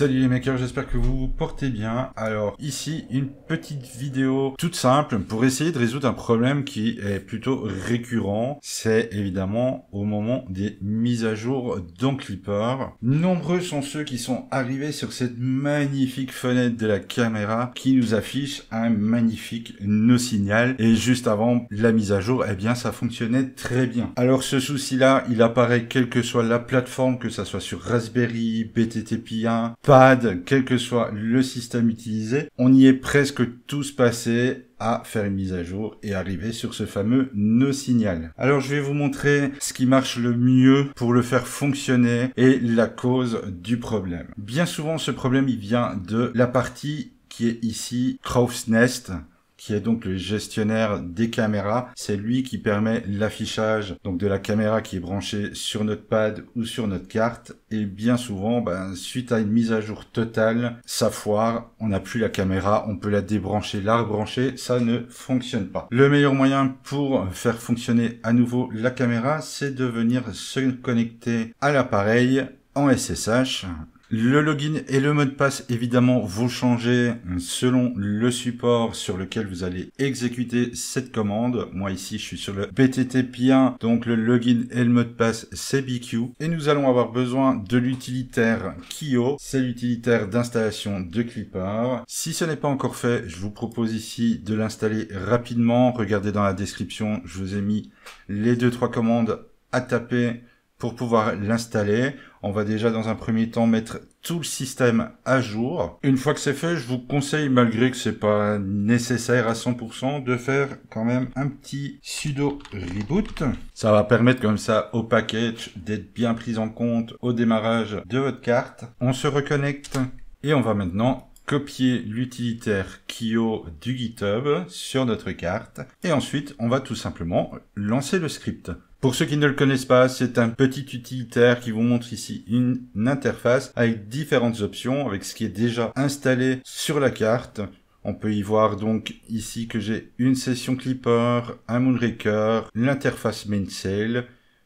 Salut les makers, j'espère que vous vous portez bien. Alors ici, une petite vidéo toute simple pour essayer de résoudre un problème qui est plutôt récurrent. C'est évidemment au moment des mises à jour d'OnClipper. Nombreux sont ceux qui sont arrivés sur cette magnifique fenêtre de la caméra qui nous affiche un magnifique no signal. Et juste avant la mise à jour, eh bien ça fonctionnait très bien. Alors ce souci-là, il apparaît quelle que soit la plateforme, que ça soit sur Raspberry, BTTP1, Pad, quel que soit le système utilisé, on y est presque tous passés à faire une mise à jour et arriver sur ce fameux no signal. Alors je vais vous montrer ce qui marche le mieux pour le faire fonctionner et la cause du problème. Bien souvent ce problème il vient de la partie qui est ici Crow's Nest, qui est donc le gestionnaire des caméras. C'est lui qui permet l'affichage donc de la caméra qui est branchée sur notre pad ou sur notre carte. Et bien souvent, suite à une mise à jour totale, ça foire, on n'a plus la caméra, on peut la débrancher, la rebrancher, ça ne fonctionne pas. Le meilleur moyen pour faire fonctionner à nouveau la caméra, c'est de venir se connecter à l'appareil en SSH. Le login et le mot de passe, évidemment, vous changez selon le support sur lequel vous allez exécuter cette commande. Moi, ici, je suis sur le BTTP1, donc le login et le mot de passe, c'est BQ. Et nous allons avoir besoin de l'utilitaire Kio. C'est l'utilitaire d'installation de Clipper. Si ce n'est pas encore fait, je vous propose ici de l'installer rapidement. Regardez dans la description, je vous ai mis les 2-3 commandes à taper pour pouvoir l'installer. On va déjà dans un premier temps mettre tout le système à jour. Une fois que c'est fait, je vous conseille, malgré que c'est pas nécessaire à 100%, de faire quand même un petit sudo reboot. Ça va permettre comme ça au package d'être bien pris en compte au démarrage de votre carte. On se reconnecte et on va maintenant copier l'utilitaire Kio du GitHub sur notre carte. Et ensuite, on va tout simplement lancer le script. Pour ceux qui ne le connaissent pas, c'est un petit utilitaire qui vous montre ici une interface avec différentes options, avec ce qui est déjà installé sur la carte. On peut y voir donc ici que j'ai une session Clipper, un Moonraker, l'interface Mainsail,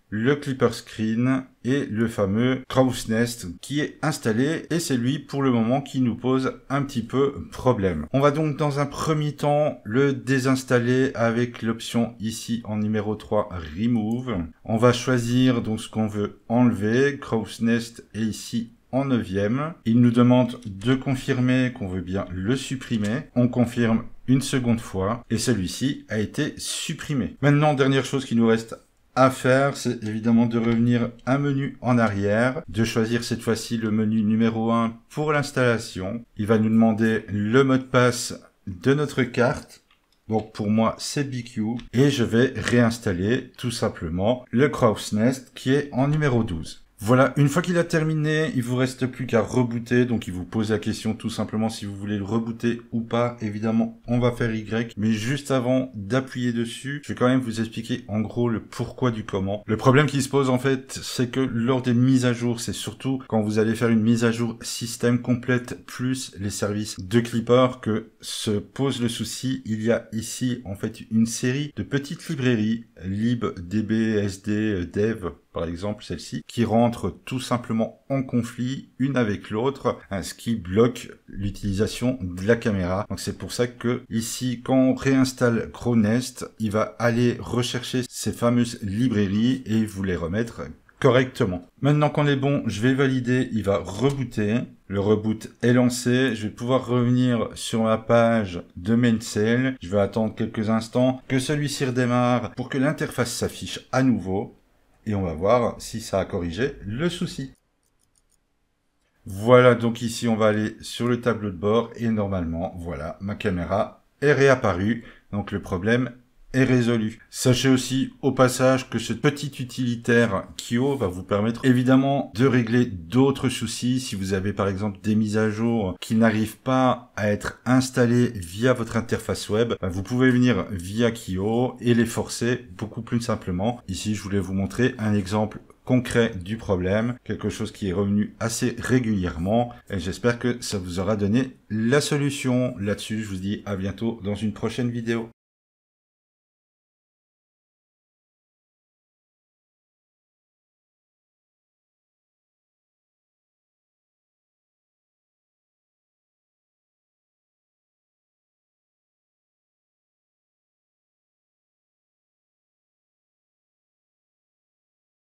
le Clipper Screen et le fameux Crow's Nest qui est installé, et c'est lui pour le moment qui nous pose un petit peu problème. On va donc dans un premier temps le désinstaller avec l'option ici en numéro 3 Remove. On va choisir donc ce qu'on veut enlever. Crow's Nest est ici en 9e. Il nous demande de confirmer qu'on veut bien le supprimer. On confirme une seconde fois et celui-ci a été supprimé. Maintenant, dernière chose qui nous reste à faire, c'est évidemment de revenir un menu en arrière, de choisir cette fois-ci le menu numéro 1 pour l'installation. Il va nous demander le mot de passe de notre carte. Donc pour moi, c'est BQ. Et je vais réinstaller tout simplement le Crow's Nest qui est en numéro 12. Voilà, une fois qu'il a terminé, il vous reste plus qu'à rebooter. Donc il vous pose la question tout simplement si vous voulez le rebooter ou pas. Évidemment, on va faire Y. Mais juste avant d'appuyer dessus, je vais quand même vous expliquer en gros le pourquoi du comment. Le problème qui se pose en fait, c'est que lors des mises à jour, c'est surtout quand vous allez faire une mise à jour système complète plus les services de Clipper que se pose le souci. Il y a ici en fait une série de petites librairies, libdbsd, dev, par exemple celle-ci, qui rentre tout simplement en conflit une avec l'autre, ce qui bloque l'utilisation de la caméra. Donc c'est pour ça que ici, quand on réinstalle Crow's Nest, il va aller rechercher ces fameuses librairies et vous les remettre correctement. Maintenant qu'on est bon, je vais valider, il va rebooter. Le reboot est lancé. Je vais pouvoir revenir sur ma page de Mainsail. Je vais attendre quelques instants que celui-ci redémarre pour que l'interface s'affiche à nouveau. Et on va voir si ça a corrigé le souci. Voilà, donc ici on va aller sur le tableau de bord et normalement, voilà, ma caméra est réapparue. Donc le problème est résolu. Sachez aussi au passage que ce petit utilitaire Kio va vous permettre évidemment de régler d'autres soucis. Si vous avez par exemple des mises à jour qui n'arrivent pas à être installées via votre interface web, vous pouvez venir via Kio et les forcer beaucoup plus simplement. Ici, je voulais vous montrer un exemple concret du problème, quelque chose qui est revenu assez régulièrement, et j'espère que ça vous aura donné la solution. Là-dessus, je vous dis à bientôt dans une prochaine vidéo.